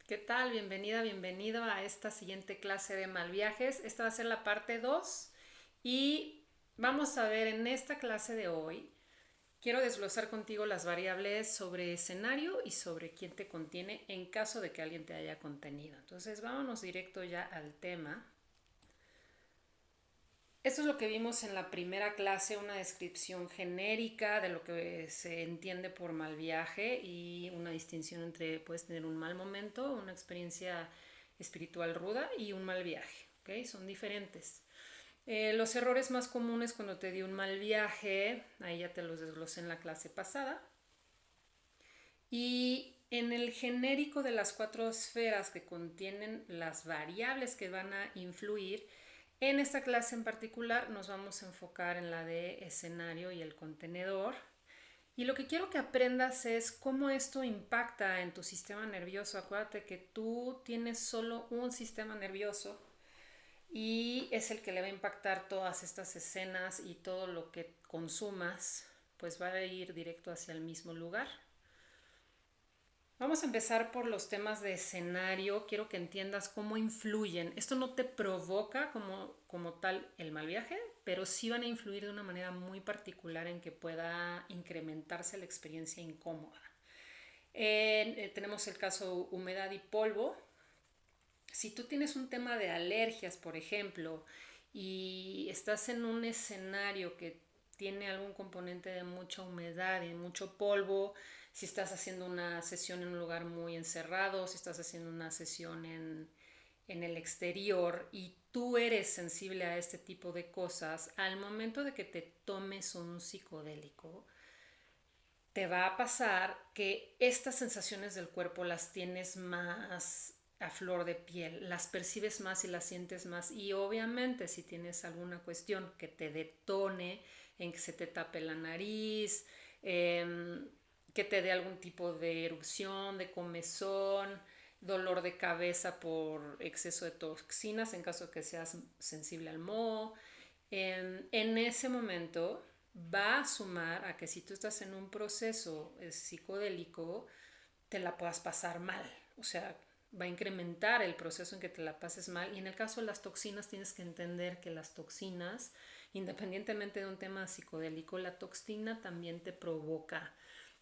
¿Qué tal? Bienvenida, bienvenido a esta siguiente clase de mal viajes. Esta va a ser la parte 2 y vamos a ver en esta clase de hoy. Quiero desglosar contigo las variables sobre escenario y sobre quién te contiene en caso de que alguien te haya contenido. Entonces vámonos directo ya al tema. Esto es lo que vimos en la primera clase, una descripción genérica de lo que se entiende por mal viaje y una distinción entre puedes tener un mal momento, una experiencia espiritual ruda y un mal viaje. ¿Okay? Son diferentes. Los errores más comunes cuando te di un mal viaje, ahí ya te los desglosé en la clase pasada. Y en el genérico de las 4 esferas que contienen las variables que van a influir, en esta clase en particular nos vamos a enfocar en la de escenario y el contenedor. Y lo que quiero que aprendas es cómo esto impacta en tu sistema nervioso. Acuérdate que tú tienes solo un sistema nervioso y es el que le va a impactar todas estas escenas y todo lo que consumas, pues va a ir directo hacia el mismo lugar. Vamos a empezar por los temas de escenario. Quiero que entiendas cómo influyen. Esto no te provoca como tal el mal viaje, pero sí van a influir de una manera muy particular en que pueda incrementarse la experiencia incómoda. Tenemos el caso humedad y polvo. Si tú tienes un tema de alergias, por ejemplo, y estás en un escenario que tiene algún componente de mucha humedad y mucho polvo, si estás haciendo una sesión en un lugar muy encerrado, si estás haciendo una sesión en el exterior y tú eres sensible a este tipo de cosas, al momento de que te tomes un psicodélico, te va a pasar que estas sensaciones del cuerpo las tienes más a flor de piel, las percibes más y las sientes más, y obviamente si tienes alguna cuestión que te detone en que se te tape la nariz, que te dé algún tipo de erupción, de comezón, dolor de cabeza por exceso de toxinas en caso de que seas sensible al moho, en ese momento va a sumar a que si tú estás en un proceso psicodélico, te la puedas pasar mal. O sea, va a incrementar el proceso en que te la pases mal. Y en el caso de las toxinas, tienes que entender que las toxinas, independientemente de un tema psicodélico, la toxina también te provoca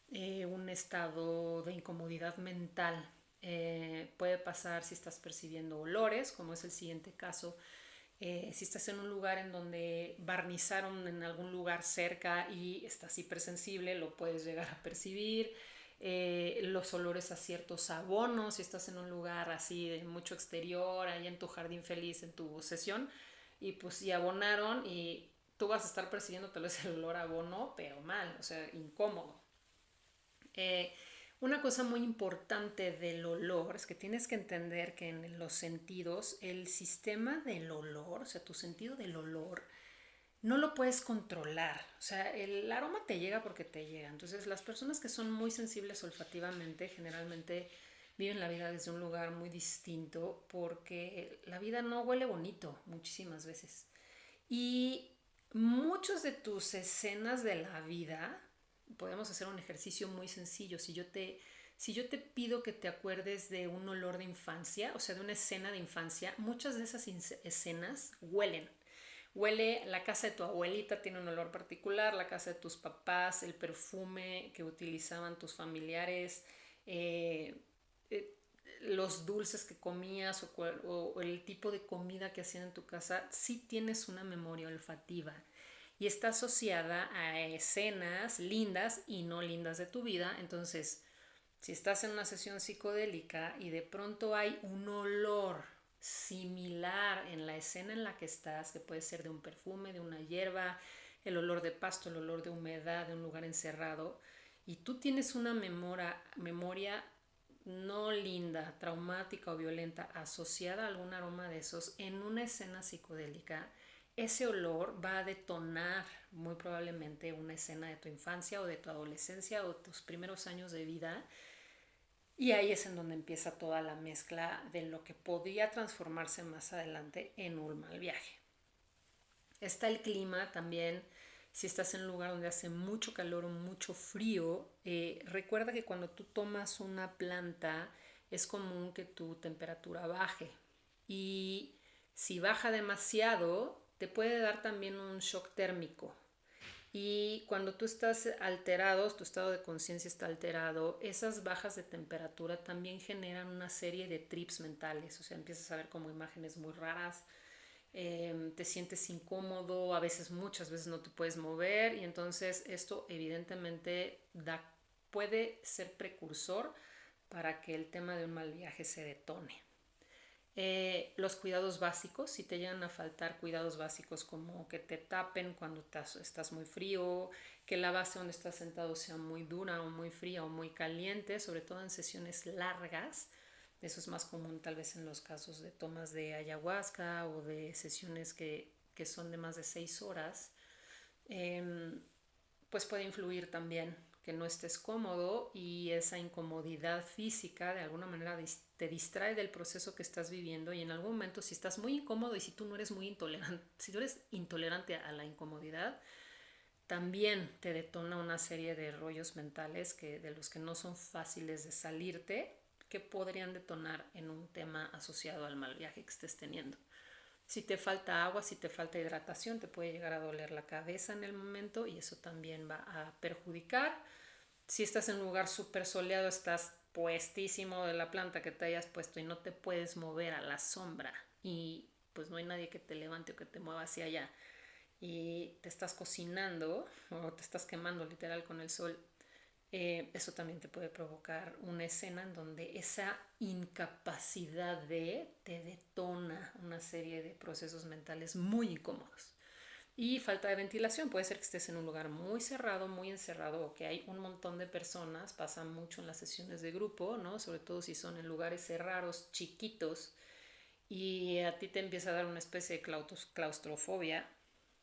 un estado de incomodidad mental. Puede pasar si estás percibiendo olores, como es el siguiente caso. Si estás en un lugar en donde barnizaron en algún lugar cerca y estás hipersensible, lo puedes llegar a percibir. Los olores a ciertos abonos, si estás en un lugar así de mucho exterior, ahí en tu jardín feliz, en tu sesión, y pues si abonaron y tú vas a estar percibiendo tal vez el olor a abono, pero mal, o sea, incómodo. Eh, una cosa muy importante del olor es que tienes que entender que en los sentidos, el sistema del olor, o sea, tu sentido del olor, no lo puedes controlar. O sea, el aroma te llega porque te llega. Entonces, las personas que son muy sensibles olfativamente generalmente viven la vida desde un lugar muy distinto porque la vida no huele bonito muchísimas veces. Y muchas de tus escenas de la vida, podemos hacer un ejercicio muy sencillo. Si yo te pido que te acuerdes de un olor de infancia, o sea, de una escena de infancia, muchas de esas escenas huelen. Huele, la casa de tu abuelita tiene un olor particular, la casa de tus papás, el perfume que utilizaban tus familiares, eh, eh, los dulces que comías o el tipo de comida que hacían en tu casa, sí tienes una memoria olfativa y está asociada a escenas lindas y no lindas de tu vida. Entonces, si estás en una sesión psicodélica y de pronto hay un olor similar en la escena en la que estás, que puede ser de un perfume, de una hierba, el olor de pasto, el olor de humedad, de un lugar encerrado, y tú tienes una memoria no linda, traumática o violenta asociada a algún aroma de esos en una escena psicodélica, ese olor va a detonar muy probablemente una escena de tu infancia o de tu adolescencia o tus primeros años de vida, y ahí es en donde empieza toda la mezcla de lo que podría transformarse más adelante en un mal viaje. Está el clima también. Si estás en un lugar donde hace mucho calor o mucho frío, recuerda que cuando tú tomas una planta es común que tu temperatura baje. Y si baja demasiado, te puede dar también un shock térmico. Y cuando tú estás alterado, tu estado de conciencia está alterado, esas bajas de temperatura también generan una serie de trips mentales. O sea, empiezas a ver como imágenes muy raras, te sientes incómodo, a veces, muchas veces no te puedes mover, y entonces esto evidentemente puede ser precursor para que el tema de un mal viaje se detone. Los cuidados básicos, si te llegan a faltar cuidados básicos como que te tapen cuando estás muy frío, que la base donde estás sentado sea muy dura o muy fría o muy caliente, sobre todo en sesiones largas. Eso es más común tal vez en los casos de tomas de ayahuasca o de sesiones que son de más de 6 horas. Pues puede influir también que no estés cómodo, y esa incomodidad física de alguna manera te distrae del proceso que estás viviendo, y en algún momento si estás muy incómodo y si tú no eres muy intolerante, si tú eres intolerante a la incomodidad, también te detona una serie de rollos mentales de los que no son fáciles de salirte, que podrían detonar en un tema asociado al mal viaje que estés teniendo. Si te falta agua, si te falta hidratación, te puede llegar a doler la cabeza en el momento, y eso también va a perjudicar. Si estás en un lugar súper soleado, estás puestísimo de la planta que te hayas puesto y no te puedes mover a la sombra, y pues no hay nadie que te levante o que te mueva hacia allá, y te estás cocinando o te estás quemando literal con el sol, eso también te puede provocar una escena en donde esa incapacidad te detona una serie de procesos mentales muy incómodos. Y falta de ventilación, puede ser que estés en un lugar muy cerrado, muy encerrado, o que hay un montón de personas, pasa mucho en las sesiones de grupo, ¿no? Sobre todo si son en lugares cerrados, chiquitos, y a ti te empieza a dar una especie de claustrofobia.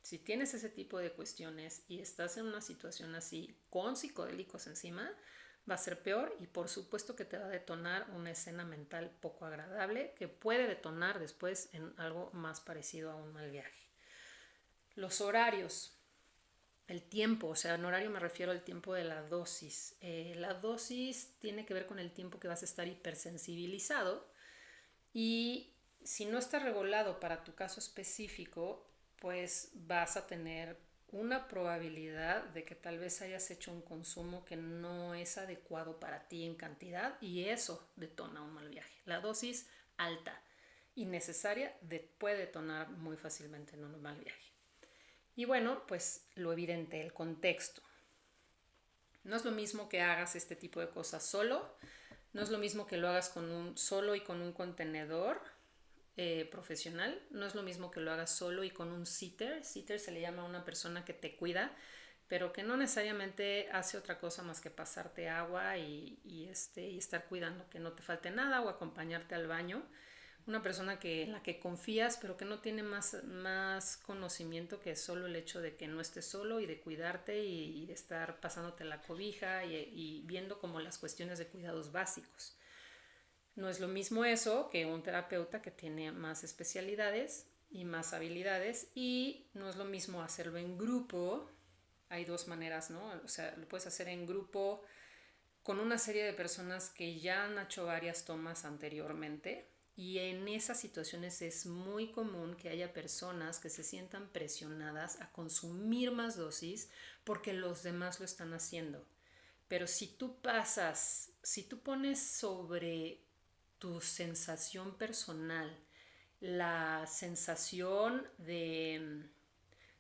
Si tienes ese tipo de cuestiones y estás en una situación así con psicodélicos encima, va a ser peor, y por supuesto que te va a detonar una escena mental poco agradable que puede detonar después en algo más parecido a un mal viaje. Los horarios, el tiempo, o sea, en horario me refiero al tiempo de la dosis. La dosis tiene que ver con el tiempo que vas a estar hipersensibilizado, y si no está regulado para tu caso específico, pues vas a tener una probabilidad de que tal vez hayas hecho un consumo que no es adecuado para ti en cantidad, y eso detona un mal viaje. La dosis alta y necesaria puede detonar muy fácilmente en un mal viaje. Y bueno, pues lo evidente, el contexto. No es lo mismo que hagas este tipo de cosas solo, no es lo mismo que lo hagas solo y con un contenedor profesional, no es lo mismo que lo hagas solo y con un sitter. Sitter se le llama a una persona que te cuida, pero que no necesariamente hace otra cosa más que pasarte agua y estar cuidando que no te falte nada, o acompañarte al baño. Una persona en la que confías, pero que no tiene más conocimiento que solo el hecho de que no estés solo, y de cuidarte, y de estar pasándote la cobija, y viendo como las cuestiones de cuidados básicos. No es lo mismo eso que un terapeuta que tiene más especialidades y más habilidades, y no es lo mismo hacerlo en grupo. Hay dos maneras, ¿no? O sea, lo puedes hacer en grupo con una serie de personas que ya han hecho varias tomas anteriormente, y en esas situaciones es muy común que haya personas que se sientan presionadas a consumir más dosis porque los demás lo están haciendo. Pero si tú pones sobre tu sensación personal la sensación de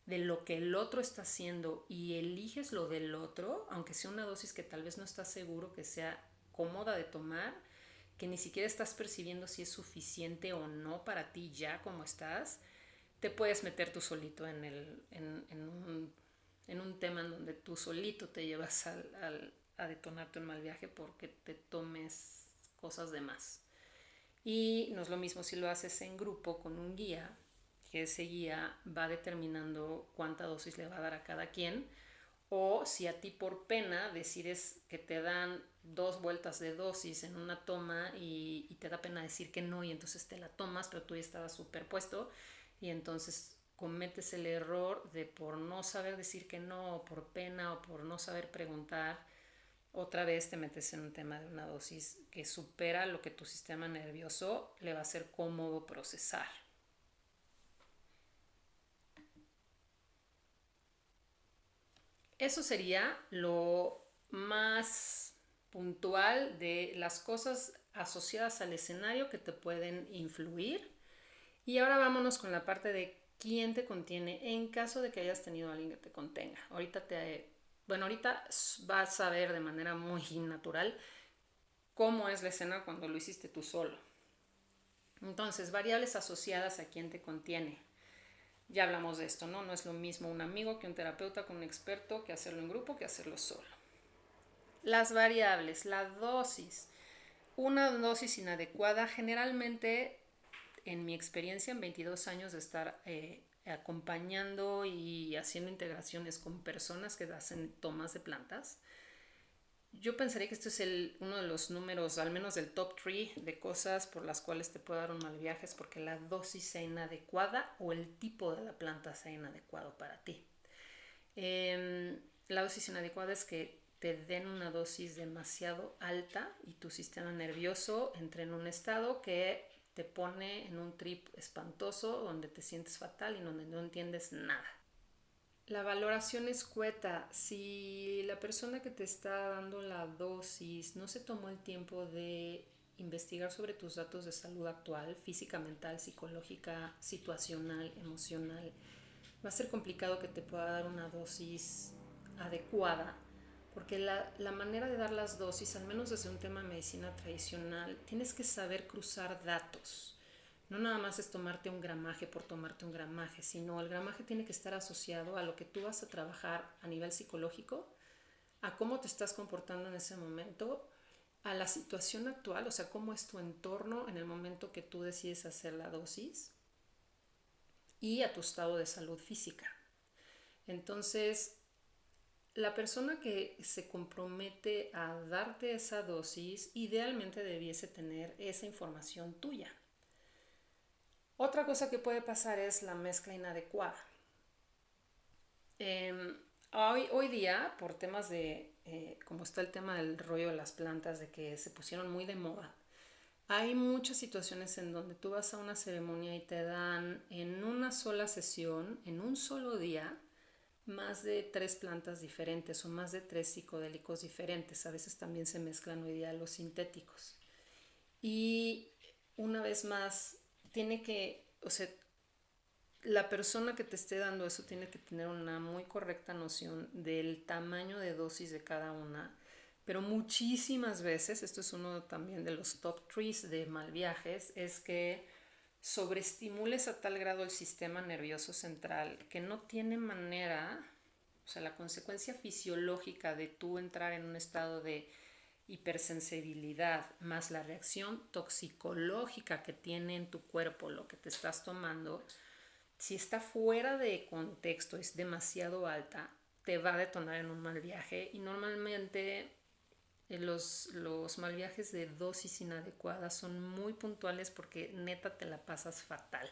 lo que el otro está haciendo, y eliges lo del otro, aunque sea una dosis que tal vez no estás seguro que sea cómoda de tomar, que ni siquiera estás percibiendo si es suficiente o no para ti ya como estás, te puedes meter tú solito en un tema en donde tú solito te llevas a detonarte un mal viaje porque te tomes cosas de más. Y no es lo mismo si lo haces en grupo con un guía, que ese guía va determinando cuánta dosis le va a dar a cada quien, o si a ti por pena decides que te dan 2 vueltas de dosis en una toma, y te da pena decir que no, y entonces te la tomas, pero tú ya estabas superpuesto, y entonces cometes el error de, por no saber decir que no, o por pena, o por no saber preguntar, otra vez te metes en un tema de una dosis que supera lo que tu sistema nervioso le va a ser cómodo procesar. Eso sería lo más puntual de las cosas asociadas al escenario que te pueden influir. Y ahora vámonos con la parte de quién te contiene en caso de que hayas tenido a alguien que te contenga. Ahorita vas a ver de manera muy natural cómo es la escena cuando lo hiciste tú solo. Entonces, variables asociadas a quién te contiene. Ya hablamos de esto, ¿no? No es lo mismo un amigo que un terapeuta, con un experto, que hacerlo en grupo, que hacerlo solo. Las variables, la dosis. Una dosis inadecuada, generalmente, en mi experiencia, en 22 años de estar acompañando y haciendo integraciones con personas que hacen tomas de plantas, yo pensaría que esto es uno de los números, al menos del top 3 de cosas por las cuales te puede dar un mal viaje, es porque la dosis sea inadecuada o el tipo de la planta sea inadecuado para ti. La dosis inadecuada es que te den una dosis demasiado alta y tu sistema nervioso entre en un estado que te pone en un trip espantoso donde te sientes fatal y donde no entiendes nada. La valoración escueta. Si la persona que te está dando la dosis no se tomó el tiempo de investigar sobre tus datos de salud actual, física, mental, psicológica, situacional, emocional, va a ser complicado que te pueda dar una dosis adecuada, porque la manera de dar las dosis, al menos desde un tema de medicina tradicional, tienes que saber cruzar datos. No nada más es tomarte un gramaje por tomarte un gramaje, sino el gramaje tiene que estar asociado a lo que tú vas a trabajar a nivel psicológico, a cómo te estás comportando en ese momento, a la situación actual, o sea, cómo es tu entorno en el momento que tú decides hacer la dosis y a tu estado de salud física. Entonces, la persona que se compromete a darte esa dosis idealmente debiese tener esa información tuya. Otra cosa que puede pasar es la mezcla inadecuada. Hoy día, por temas como está el tema del rollo de las plantas, de que se pusieron muy de moda, hay muchas situaciones en donde tú vas a una ceremonia y te dan en una sola sesión, en un solo día, más de 3 plantas diferentes o más de 3 psicodélicos diferentes. A veces también se mezclan hoy día los sintéticos. Y una vez más, o sea, la persona que te esté dando eso tiene que tener una muy correcta noción del tamaño de dosis de cada una. Pero muchísimas veces, esto es uno también de los top 3 de mal viajes, es que sobreestimules a tal grado el sistema nervioso central que no tiene manera, o sea, la consecuencia fisiológica de tú entrar en un estado de hipersensibilidad más la reacción toxicológica que tiene en tu cuerpo lo que te estás tomando, si está fuera de contexto, es demasiado alta, te va a detonar en un mal viaje. Y normalmente los mal viajes de dosis inadecuadas son muy puntuales porque neta te la pasas fatal.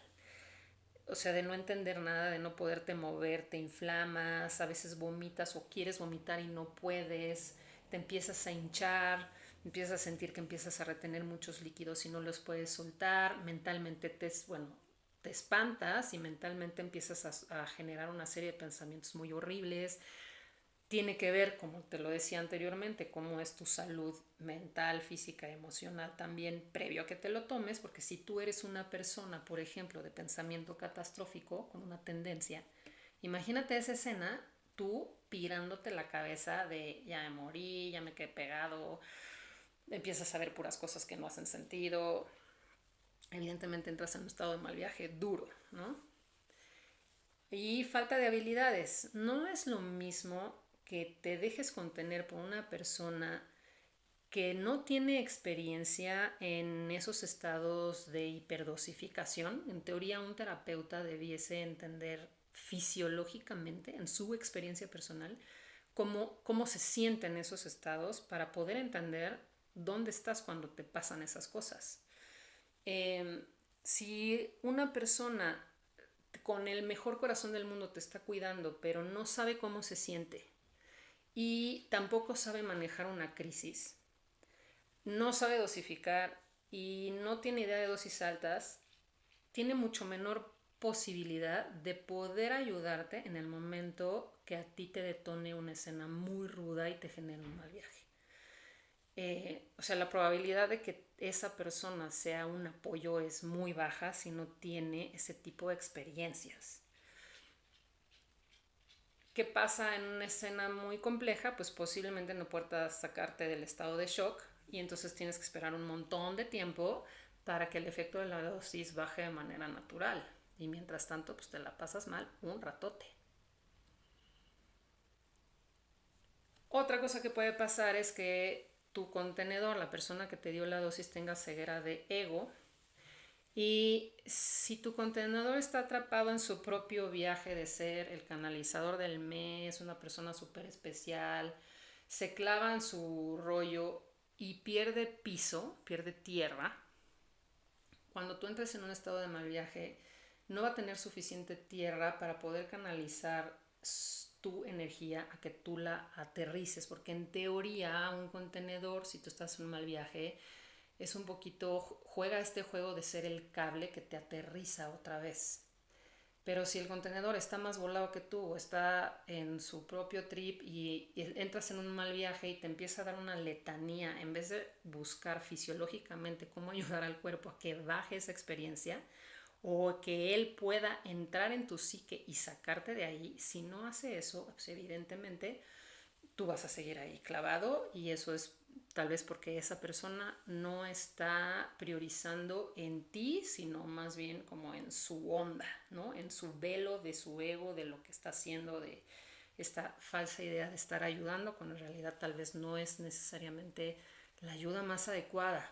O sea, de no entender nada, de no poderte mover, te inflamas, a veces vomitas o quieres vomitar y no puedes, te empiezas a hinchar, empiezas a sentir que empiezas a retener muchos líquidos y no los puedes soltar, mentalmente te espantas y mentalmente empiezas a generar una serie de pensamientos muy horribles. Tiene que ver, como te lo decía anteriormente, cómo es tu salud mental, física, emocional también previo a que te lo tomes, porque si tú eres una persona, por ejemplo, de pensamiento catastrófico, con una tendencia, imagínate esa escena, tú pirándote la cabeza de ya me morí, ya me quedé pegado, empiezas a ver puras cosas que no hacen sentido, evidentemente entras en un estado de mal viaje duro, ¿no? Y falta de habilidades. No es lo mismo que te dejes contener por una persona que no tiene experiencia en esos estados de hiperdosificación. En teoría, un terapeuta debiese entender fisiológicamente, en su experiencia personal, cómo se sienten esos estados para poder entender dónde estás cuando te pasan esas cosas. Si una persona con el mejor corazón del mundo te está cuidando, pero no sabe cómo se siente y tampoco sabe manejar una crisis, no sabe dosificar y no tiene idea de dosis altas, tiene mucho menor posibilidad de poder ayudarte en el momento que a ti te detone una escena muy ruda y te genere un mal viaje. O sea, la probabilidad de que esa persona sea un apoyo es muy baja si no tiene ese tipo de experiencias. ¿Qué pasa en una escena muy compleja? Pues posiblemente no puedas sacarte del estado de shock y entonces tienes que esperar un montón de tiempo para que el efecto de la dosis baje de manera natural. Y mientras tanto, pues te la pasas mal un ratote. Otra cosa que puede pasar es que tu contenedor, la persona que te dio la dosis, tenga ceguera de ego. Y si tu contenedor está atrapado en su propio viaje de ser el canalizador del mes, una persona súper especial, se clava en su rollo y pierde piso, pierde tierra, cuando tú entres en un estado de mal viaje, no va a tener suficiente tierra para poder canalizar tu energía a que tú la aterrices, porque en teoría un contenedor, si tú estás en un mal viaje, es un poquito, juega este juego de ser el cable que te aterriza otra vez. Pero si el contenedor está más volado que tú o está en su propio trip y entras en un mal viaje y te empieza a dar una letanía, en vez de buscar fisiológicamente cómo ayudar al cuerpo a que baje esa experiencia o que él pueda entrar en tu psique y sacarte de ahí, si no hace eso, pues evidentemente tú vas a seguir ahí clavado y eso es tal vez porque esa persona no está priorizando en ti, sino más bien como en su onda, ¿no? En su velo de su ego, de lo que está haciendo, de esta falsa idea de estar ayudando, cuando en realidad tal vez no es necesariamente la ayuda más adecuada.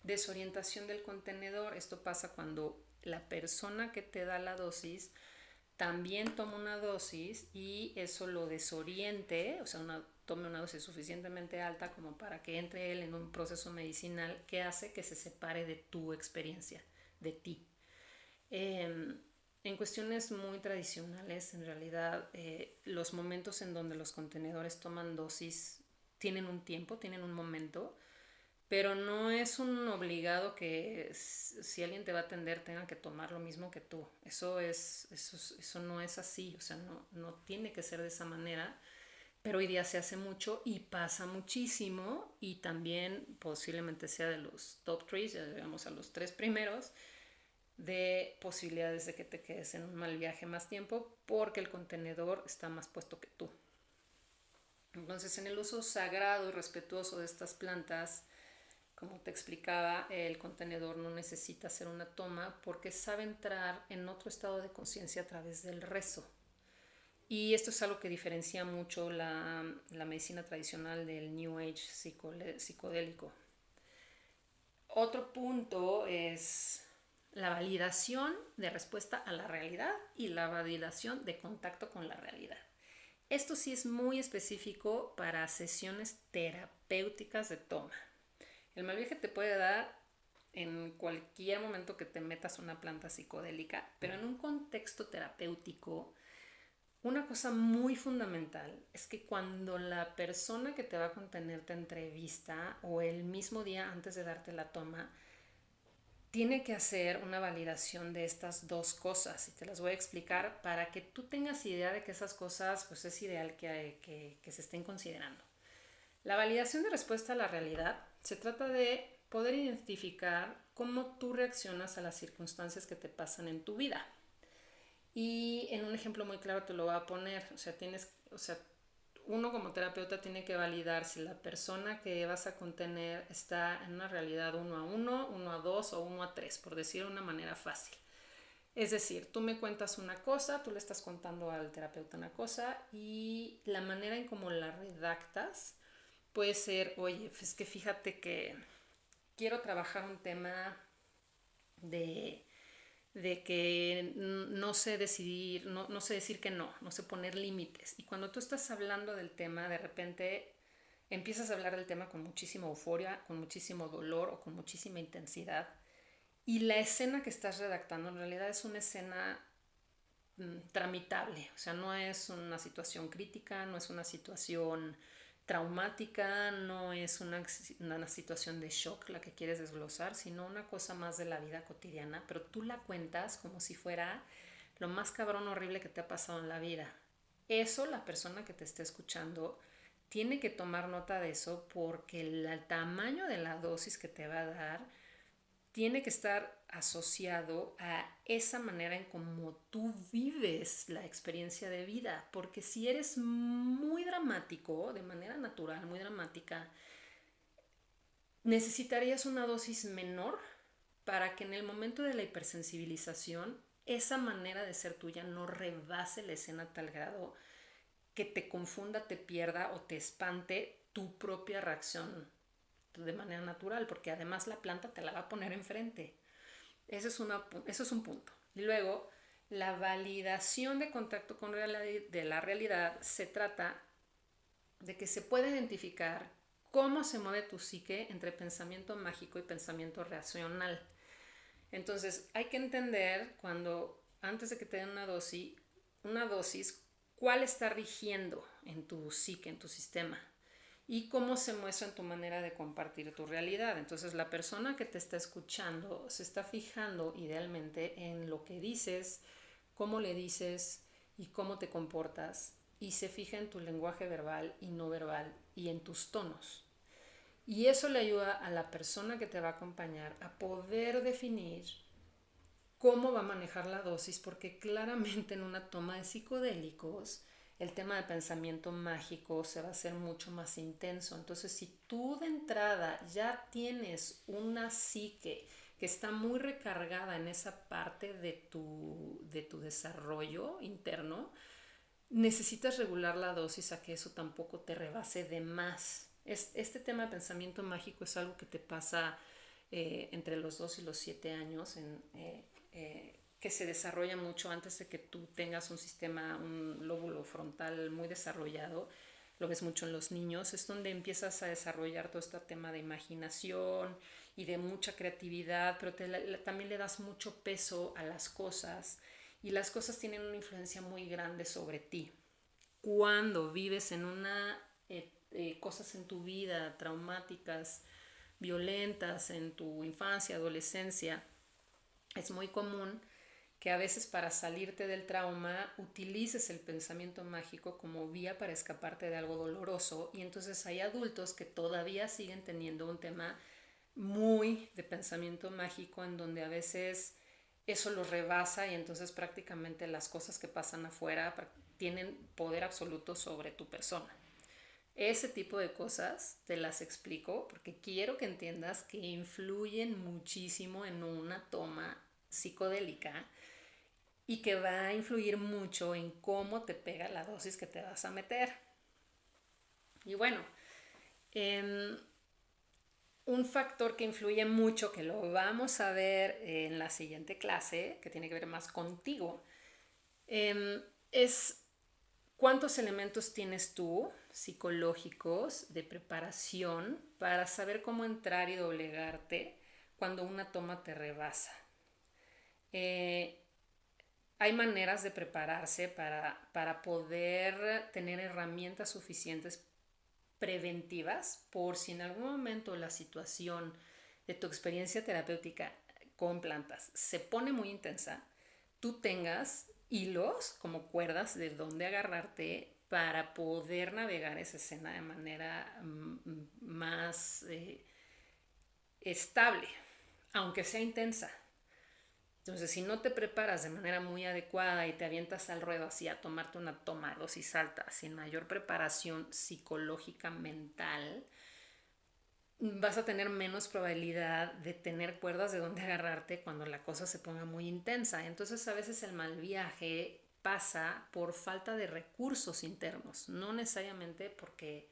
Desorientación del contenedor, esto pasa cuando la persona que te da la dosis también toma una dosis y eso lo desoriente, o sea, tome una dosis suficientemente alta como para que entre él en un proceso medicinal que hace que se separe de tu experiencia, de ti. En cuestiones muy tradicionales, en realidad, los momentos en donde los contenedores toman dosis tienen un tiempo, tienen un momento, pero no es un obligado que si alguien te va a atender tenga que tomar lo mismo que tú. Eso no es así, o sea, no tiene que ser de esa manera, pero hoy día se hace mucho y pasa muchísimo y también posiblemente sea de los top 3, ya llegamos a los 3 primeros, de posibilidades de que te quedes en un mal viaje más tiempo porque el contenedor está más puesto que tú. Entonces, en el uso sagrado y respetuoso de estas plantas, como te explicaba, el contenedor no necesita hacer una toma porque sabe entrar en otro estado de conciencia a través del rezo. Y esto es algo que diferencia mucho la medicina tradicional del New Age psicodélico. Otro punto es la validación de respuesta a la realidad y la validación de contacto con la realidad. Esto sí es muy específico para sesiones terapéuticas de toma. El mal viaje te puede dar en cualquier momento que te metas una planta psicodélica, pero en un contexto terapéutico, una cosa muy fundamental es que cuando la persona que te va a contener te entrevista o el mismo día antes de darte la toma, tiene que hacer una validación de estas dos cosas y te las voy a explicar para que tú tengas idea de que esas cosas pues es ideal que se estén considerando. La validación de respuesta a la realidad se trata de poder identificar cómo tú reaccionas a las circunstancias que te pasan en tu vida. Y en un ejemplo muy claro te lo voy a poner, uno como terapeuta tiene que validar si la persona que vas a contener está en una realidad 1 a 1, 1 a 2 o 1 a 3, por decir de una manera fácil. Es decir, tú me cuentas una cosa, tú le estás contando al terapeuta una cosa y la manera en cómo la redactas puede ser, oye, es que fíjate que quiero trabajar un tema de, de que no sé decidir, no sé decir que no sé poner límites. Y cuando tú estás hablando del tema, de repente empiezas a hablar del tema con muchísima euforia, con muchísimo dolor o con muchísima intensidad. Y la escena que estás redactando en realidad es una escena tramitable, o sea, no es una situación crítica, no es una situación traumática, no es una situación de shock la que quieres desglosar, sino una cosa más de la vida cotidiana, pero tú la cuentas como si fuera lo más cabrón horrible que te ha pasado en la vida. Eso la persona que te está escuchando tiene que tomar nota de eso porque el tamaño de la dosis que te va a dar tiene que estar asociado a esa manera en cómo tú vives la experiencia de vida. Porque si eres muy dramático, de manera natural, muy dramática, necesitarías una dosis menor para que en el momento de la hipersensibilización esa manera de ser tuya no rebase la escena a tal grado que te confunda, te pierda o te espante tu propia reacción de manera natural, porque además la planta te la va a poner enfrente. Eso es un punto. Y luego, la validación de contacto con de la realidad se trata de que se puede identificar cómo se mueve tu psique entre pensamiento mágico y pensamiento racional. Entonces, hay que entender cuando, antes de que te den una dosis, cuál está rigiendo en tu psique, en tu sistema, y cómo se muestra en tu manera de compartir tu realidad. Entonces, la persona que te está escuchando se está fijando idealmente en lo que dices, cómo le dices y cómo te comportas, y se fija en tu lenguaje verbal y no verbal y en tus tonos. Y eso le ayuda a la persona que te va a acompañar a poder definir cómo va a manejar la dosis, porque claramente en una toma de psicodélicos el tema de pensamiento mágico se va a hacer mucho más intenso. Entonces, si tú de entrada ya tienes una psique que está muy recargada en esa parte de tu desarrollo interno, necesitas regular la dosis a que eso tampoco te rebase de más. Este tema de pensamiento mágico es algo que te pasa entre los 2 y los 7 años, que se desarrolla mucho antes de que tú tengas un lóbulo frontal muy desarrollado. Lo ves mucho en los niños, es donde empiezas a desarrollar todo este tema de imaginación y de mucha creatividad, pero también le das mucho peso a las cosas y las cosas tienen una influencia muy grande sobre ti. Cuando vives en cosas en tu vida traumáticas, violentas en tu infancia, adolescencia, es muy común que a veces para salirte del trauma utilices el pensamiento mágico como vía para escaparte de algo doloroso, y entonces hay adultos que todavía siguen teniendo un tema muy de pensamiento mágico en donde a veces eso los rebasa y entonces prácticamente las cosas que pasan afuera tienen poder absoluto sobre tu persona. Ese tipo de cosas te las explico porque quiero que entiendas que influyen muchísimo en una toma psicodélica y que va a influir mucho en cómo te pega la dosis que te vas a meter. Y bueno, un factor que influye mucho, que lo vamos a ver en la siguiente clase, que tiene que ver más contigo, es cuántos elementos tienes tú psicológicos de preparación para saber cómo entrar y doblegarte cuando una toma te rebasa. Hay maneras de prepararse para poder tener herramientas suficientes preventivas por si en algún momento la situación de tu experiencia terapéutica con plantas se pone muy intensa, tú tengas hilos como cuerdas de dónde agarrarte para poder navegar esa escena de manera más estable, aunque sea intensa. Entonces, si no te preparas de manera muy adecuada y te avientas al ruedo así a tomarte una toma de dosis alta sin mayor preparación psicológica mental, vas a tener menos probabilidad de tener cuerdas de donde agarrarte cuando la cosa se ponga muy intensa. Entonces, a veces el mal viaje pasa por falta de recursos internos, no necesariamente porque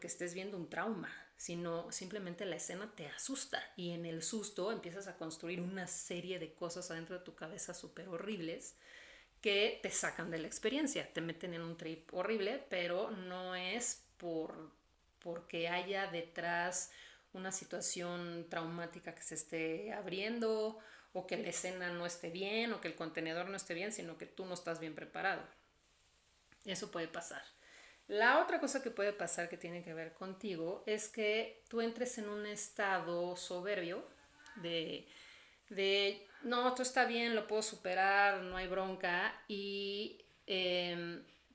estés viendo un trauma, sino simplemente la escena te asusta y en el susto empiezas a construir una serie de cosas adentro de tu cabeza súper horribles que te sacan de la experiencia, te meten en un trip horrible, pero no es porque haya detrás una situación traumática que se esté abriendo, o que la escena no esté bien, o que el contenedor no esté bien, sino que tú no estás bien preparado. Eso puede pasar. La otra cosa que puede pasar que tiene que ver contigo es que tú entres en un estado soberbio de, no, esto está bien, lo puedo superar, no hay bronca, y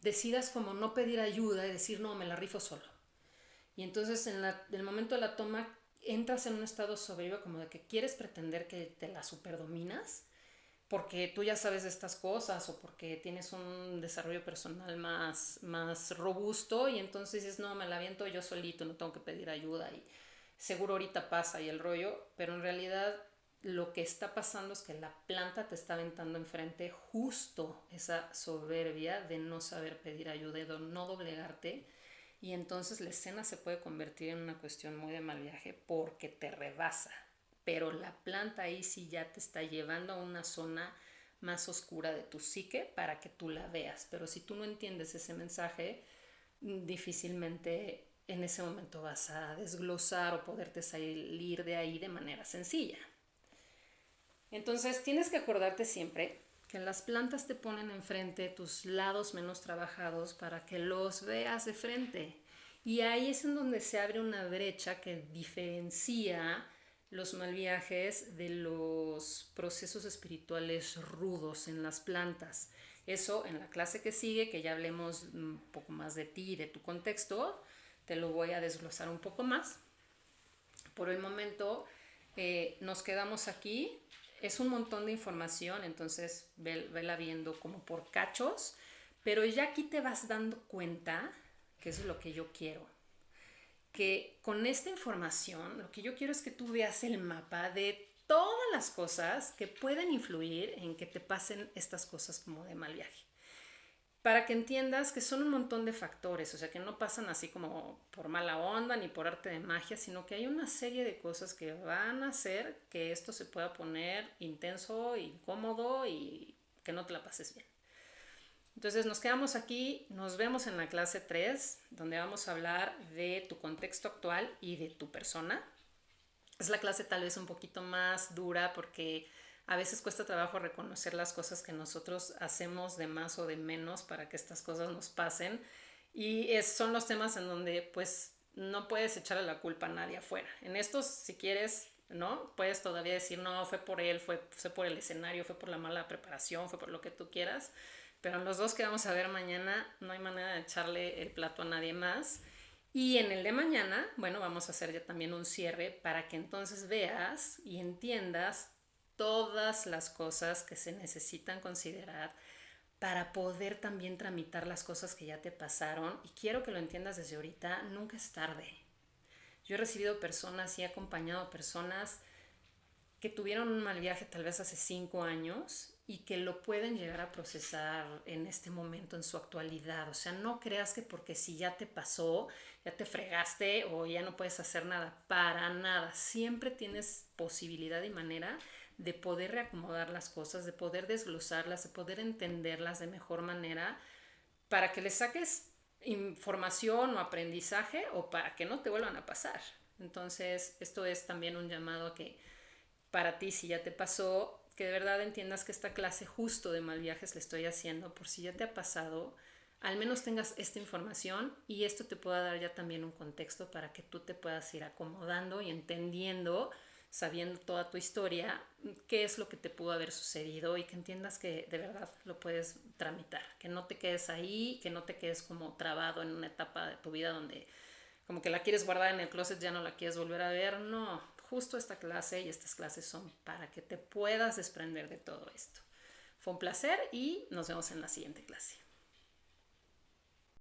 decidas como no pedir ayuda y decir, no, me la rifo solo. Y entonces en el momento de la toma entras en un estado soberbio como de que quieres pretender que te la superdominas porque tú ya sabes de estas cosas o porque tienes un desarrollo personal más robusto y entonces dices, no, me la aviento yo solito, no tengo que pedir ayuda y seguro ahorita pasa y el rollo, pero en realidad lo que está pasando es que la planta te está aventando enfrente justo esa soberbia de no saber pedir ayuda, de no doblegarte, y entonces la escena se puede convertir en una cuestión muy de mal viaje porque te rebasa. Pero la planta ahí sí ya te está llevando a una zona más oscura de tu psique para que tú la veas. Pero si tú no entiendes ese mensaje, difícilmente en ese momento vas a desglosar o poderte salir de ahí de manera sencilla. Entonces tienes que acordarte siempre que las plantas te ponen enfrente tus lados menos trabajados para que los veas de frente. Y ahí es en donde se abre una brecha que diferencia los mal viajes de los procesos espirituales rudos en las plantas. Eso en la clase que sigue, que ya hablemos un poco más de ti y de tu contexto, te lo voy a desglosar un poco más. Por el momento nos quedamos aquí. Es un montón de información, entonces vela viendo como por cachos, pero ya aquí te vas dando cuenta, que eso es lo que yo quiero, que con esta información lo que yo quiero es que tú veas el mapa de todas las cosas que pueden influir en que te pasen estas cosas como de mal viaje. Para que entiendas que son un montón de factores, o sea, que no pasan así como por mala onda ni por arte de magia, sino que hay una serie de cosas que van a hacer que esto se pueda poner intenso, incómodo y que no te la pases bien. Entonces nos quedamos aquí, nos vemos en la clase 3, donde vamos a hablar de tu contexto actual y de tu persona. Es la clase tal vez un poquito más dura porque a veces cuesta trabajo reconocer las cosas que nosotros hacemos de más o de menos para que estas cosas nos pasen. Y son los temas en donde pues no puedes echarle la culpa a nadie afuera. En estos, si quieres, ¿no? Puedes todavía decir, no, fue por él, fue por el escenario, fue por la mala preparación, fue por lo que tú quieras. Pero en los dos que vamos a ver mañana no hay manera de echarle el plato a nadie más. Y en el de mañana, bueno, vamos a hacer ya también un cierre para que entonces veas y entiendas todas las cosas que se necesitan considerar para poder también tramitar las cosas que ya te pasaron. Y quiero que lo entiendas desde ahorita, nunca es tarde. Yo he recibido personas y he acompañado a personas que tuvieron un mal viaje tal vez hace 5 años y que lo pueden llegar a procesar en este momento, en su actualidad. O sea, no creas que porque si ya te pasó, ya te fregaste o ya no puedes hacer nada, para nada. Siempre tienes posibilidad y manera de poder reacomodar las cosas, de poder desglosarlas, de poder entenderlas de mejor manera para que le saques información o aprendizaje o para que no te vuelvan a pasar. Entonces, esto es también un llamado a que para ti, si ya te pasó, que de verdad entiendas que esta clase justo de mal viajes le estoy haciendo por si ya te ha pasado, al menos tengas esta información y esto te pueda dar ya también un contexto para que tú te puedas ir acomodando y entendiendo, sabiendo toda tu historia, qué es lo que te pudo haber sucedido y que entiendas que de verdad lo puedes tramitar, que no te quedes ahí, que no te quedes como trabado en una etapa de tu vida donde como que la quieres guardar en el closet, ya no la quieres volver a ver. No, justo esta clase y estas clases son para que te puedas desprender de todo esto. Fue un placer y nos vemos en la siguiente clase.